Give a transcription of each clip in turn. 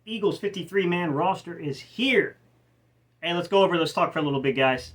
Eagles 53-man roster is here. Hey, let's talk for a little bit, guys.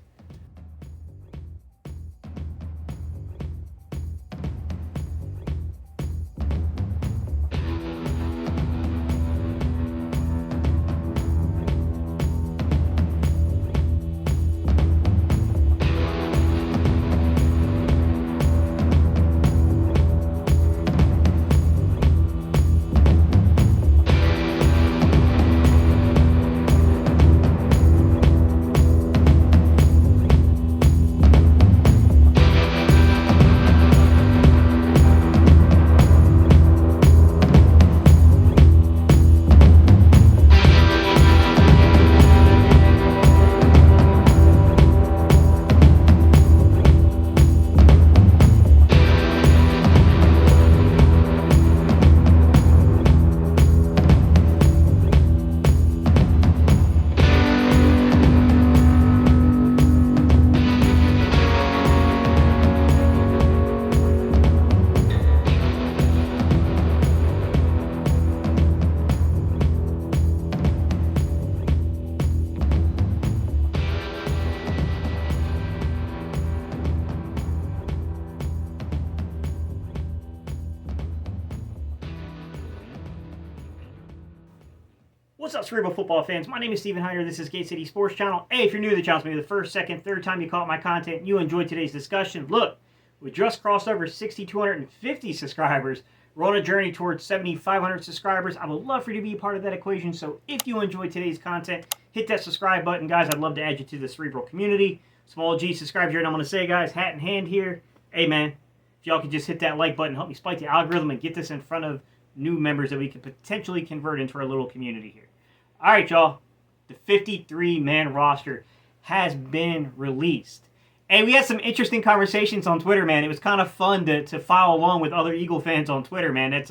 What's up, Cerebral football fans? My name is Steven Hyder. This is Gate City Sports Channel. Hey, if you're new to the channel, maybe the first, second, third time you caught my content, you enjoyed today's discussion. Look, we just crossed over 6,250 subscribers. We're on a journey towards 7,500 subscribers. I would love for you to be a part of that equation. So if you enjoyed today's content, hit that subscribe button, guys. I'd love to add you to the Cerebral community. Small G, subscribe here. And I'm going to say, guys, hat in hand here. Hey, man, if y'all could just hit that like button, help me spike the algorithm and get this in front of new members that we could potentially convert into our little community here. All right, y'all. The 53-man roster has been released. And we had some interesting conversations on Twitter, man. It was kind of fun to follow along with other Eagle fans on Twitter, man. That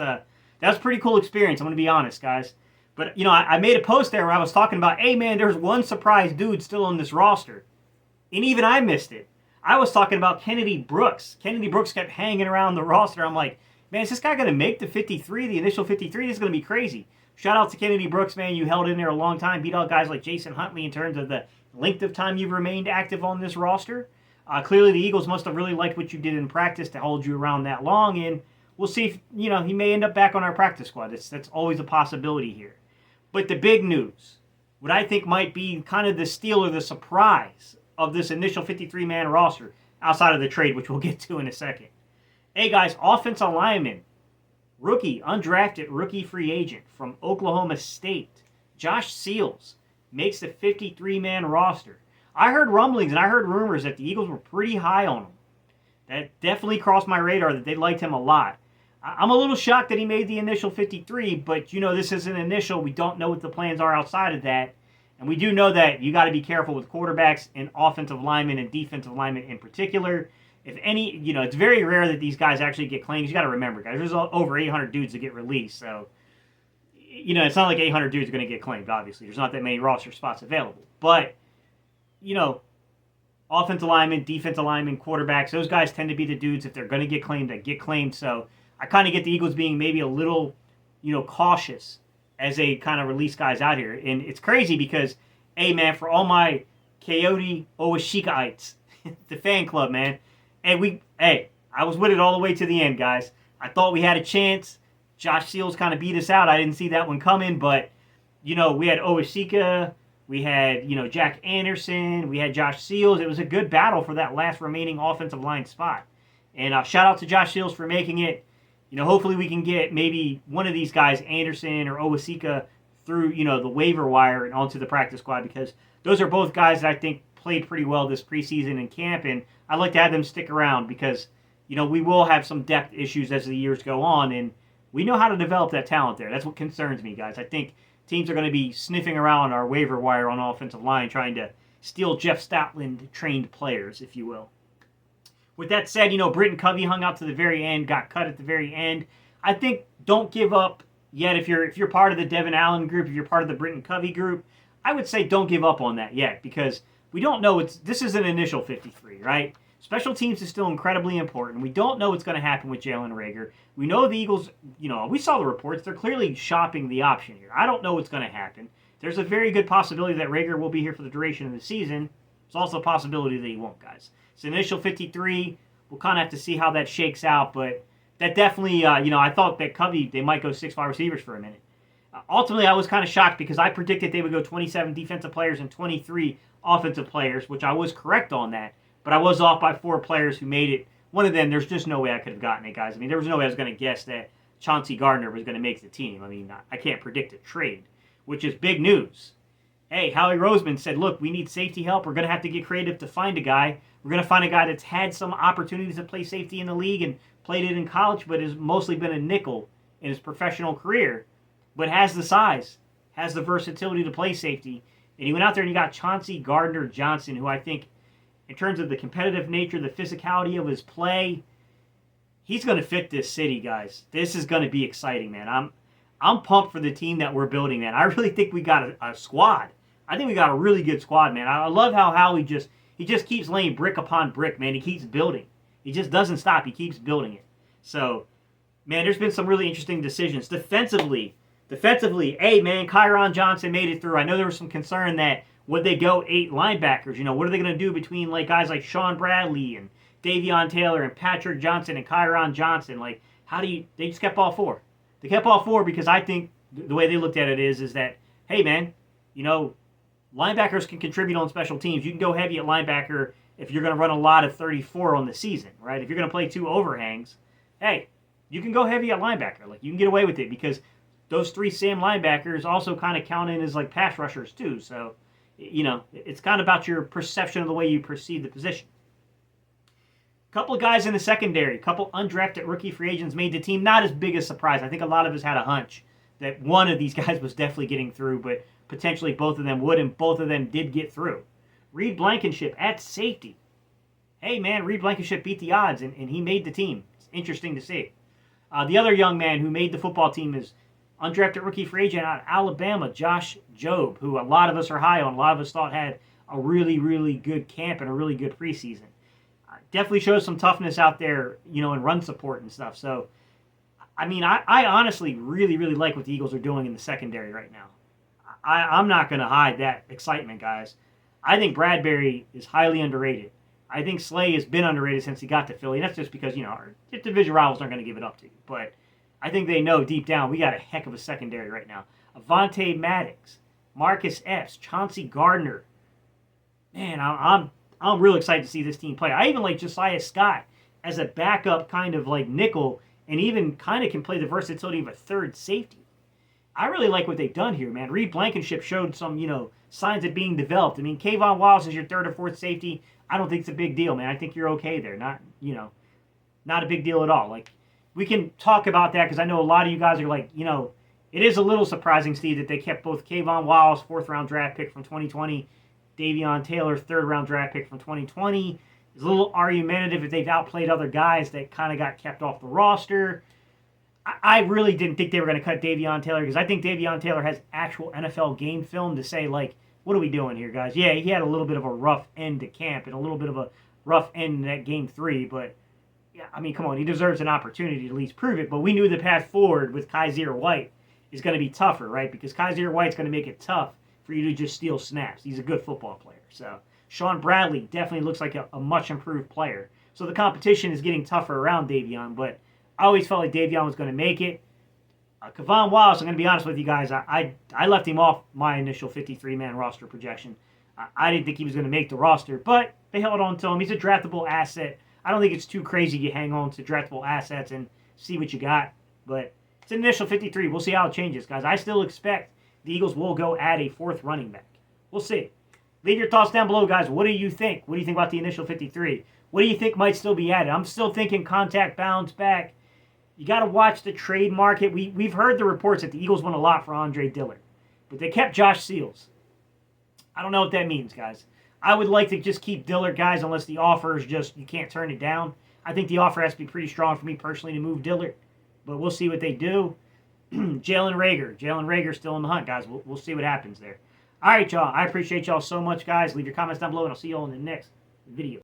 was a pretty cool experience, I'm going to be honest, guys. But, you know, I made a post there where I was talking about, hey, man, there's one surprise dude still on this roster. And even I missed it. I was talking about Kennedy Brooks. Kennedy Brooks kept hanging around the roster. I'm like, man, is this guy going to make the 53, the initial 53? This is going to be crazy. Shout out to Kennedy Brooks, man. You held in there a long time. Beat out guys like Jason Huntley in terms of the length of time you've remained active on this roster. Clearly, the Eagles must have really liked what you did in practice to hold you around that long. And we'll see if, you know, he may end up back on our practice squad. That's always a possibility here. But the big news, what I think might be kind of the steal or the surprise of this initial 53-man roster outside of the trade, which we'll get to in a second. Hey, guys, offensive lineman. Rookie, undrafted rookie free agent from Oklahoma State, Josh Seals, makes the 53-man roster. I heard rumblings and I heard rumors that the Eagles were pretty high on him. That definitely crossed my radar that they liked him a lot. I'm a little shocked that he made the initial 53, but, you know, this is an initial. We don't know what the plans are outside of that. And we do know that you got to be careful with quarterbacks and offensive linemen and defensive linemen in particular. If any, you know, it's very rare that these guys actually get claimed. You got to remember, guys, there's over 800 dudes that get released. So, you know, it's not like 800 dudes are going to get claimed, obviously. There's not that many roster spots available. But, you know, offensive linemen, defensive linemen, quarterbacks, those guys tend to be the dudes, if they're going to get claimed, that get claimed. So I kind of get the Eagles being maybe a little, you know, cautious as they kind of release guys out here. And it's crazy because, hey, man, for all my Coyote Owashikaites, the fan club, man, I was with it all the way to the end, guys. I thought we had a chance. Josh Seals kind of beat us out. I didn't see that one coming, but, you know, we had Owashika, we had, you know, Jack Anderson, we had Josh Seals. It was a good battle for that last remaining offensive line spot. And shout out to Josh Seals for making it. You know, hopefully we can get maybe one of these guys, Anderson or Owashika, through, you know, the waiver wire and onto the practice squad, because those are both guys that I think played pretty well this preseason in camp, and I'd like to have them stick around because, you know, we will have some depth issues as the years go on, and we know how to develop that talent there. That's what concerns me, guys. I think teams are going to be sniffing around our waiver wire on offensive line trying to steal Jeff Stoutland-trained players, if you will. With that said, you know, Britton Covey hung out to the very end, got cut at the very end. I think don't give up yet if you're part of the Devin Allen group, if you're part of the Britton Covey group. I would say don't give up on that yet because we don't know. This is an initial 53, right? Special teams is still incredibly important. We don't know what's going to happen with Jalen Reagor. We know the Eagles, we saw the reports. They're clearly shopping the option here. I don't know what's going to happen. There's a very good possibility that Reagor will be here for the duration of the season. There's also a possibility that he won't, guys. It's an initial 53. We'll kind of have to see how that shakes out, but that definitely, I thought that Covey, they might go 6 wide receivers for a minute. Ultimately, I was kind of shocked because I predicted they would go 27 defensive players and 23 offensive players, which I was correct on that. But I was off by 4 players who made it. One of them, there's just no way I could have gotten it, guys. I mean, there was no way I was going to guess that Chauncey Gardner was going to make the team. I mean, I can't predict a trade, which is big news. Hey, Howie Roseman said, look, we need safety help. We're going to have to get creative to find a guy. We're going to find a guy that's had some opportunities to play safety in the league and played it in college, but has mostly been a nickel in his professional career, but has the size, has the versatility to play safety. And he went out there and he got Chauncey Gardner Johnson, who I think, in terms of the competitive nature, the physicality of his play, he's going to fit this city, guys. This is going to be exciting, man. I'm pumped for the team that we're building, man. I really think we got a squad. I think we got a really good squad, man. I love how Howie just keeps laying brick upon brick, man. He keeps building. He just doesn't stop. He keeps building it. So, man, there's been some really interesting decisions. Defensively, hey, man, Kavon Johnson made it through. I know there was some concern that would they go 8 linebackers? What are they going to do between guys like Sean Bradley and Davion Taylor and Patrick Johnson and Kavon Johnson? They just kept all 4. They kept all 4 because I think the way they looked at it is that, hey, man, linebackers can contribute on special teams. You can go heavy at linebacker if you're going to run a lot of 34 on the season, right? If you're going to play 2 overhangs, hey, you can go heavy at linebacker. You can get away with it because those 3 Sam linebackers also kind of count in as pass rushers too. So, it's kind of about your perception of the way you perceive the position. A couple of guys in the secondary, a couple undrafted rookie free agents made the team. Not as big a surprise. I think a lot of us had a hunch that one of these guys was definitely getting through, but potentially both of them would, and both of them did get through. Reed Blankenship at safety. Hey, man, Reed Blankenship beat the odds, and he made the team. It's interesting to see. The other young man who made the football team is undrafted rookie free agent out of Alabama, Josh Jobe, who a lot of us are high on. A lot of us thought had a really, really good camp and a really good preseason. Definitely shows some toughness out there, in run support and stuff. So, I mean, I honestly really, really like what the Eagles are doing in the secondary right now. I'm not going to hide that excitement, guys. I think Bradbury is highly underrated. I think Slay has been underrated since he got to Philly. And that's just because, our division rivals aren't going to give it up to you. But I think they know deep down we got a heck of a secondary right now. Avonte Maddox, Marcus Epps, Chauncey Gardner. Man, I'm real excited to see this team play. I even like Josiah Scott as a backup kind of nickel and even kind of can play the versatility of a third safety. I really like what they've done here, man. Reed Blankenship showed some, signs of being developed. I mean, Kavon Wallace is your 3rd or 4th safety. I don't think it's a big deal, man. I think you're okay there. Not a big deal at all. We can talk about that because I know a lot of you guys are it is a little surprising, Steve, that they kept both Kavon Wallace, 4th-round draft pick from 2020, Davion Taylor, 3rd-round draft pick from 2020. It's a little argumentative if they've outplayed other guys that kind of got kept off the roster. I really didn't think they were going to cut Davion Taylor because I think Davion Taylor has actual NFL game film to say, what are we doing here, guys? Yeah, he had a little bit of a rough end to camp and a little bit of a rough end in that game 3, but yeah, I mean, come on, he deserves an opportunity to at least prove it, but we knew the path forward with Kaiser White is going to be tougher, right? Because Kaiser White's going to make it tough for you to just steal snaps. He's a good football player. So Sean Bradley definitely looks like a much improved player. So the competition is getting tougher around Davion, but I always felt like Davion was going to make it. Kavon Wallace, I'm going to be honest with you guys, I left him off my initial 53-man roster projection. I didn't think he was going to make the roster, but they held on to him. He's a draftable asset. I don't think it's too crazy to hang on to draftable assets and see what you got, but it's an initial 53. We'll see how it changes, guys. I still expect the Eagles will go add a 4th running back. We'll see. Leave your thoughts down below, guys. What do you think? What do you think about the initial 53? What do you think might still be added? I'm still thinking contact bounce back. You got to watch the trade market. We've heard the reports that the Eagles want a lot for Andre Dillard, but they kept Josh Seals. I don't know what that means, guys. I would like to just keep Dillard, guys, unless the offer is just you can't turn it down. I think the offer has to be pretty strong for me personally to move Dillard, but we'll see what they do. Jalen Reagor still in the hunt, guys. We'll see what happens there. All right, y'all. I appreciate y'all so much, guys. Leave your comments down below, and I'll see y'all in the next video.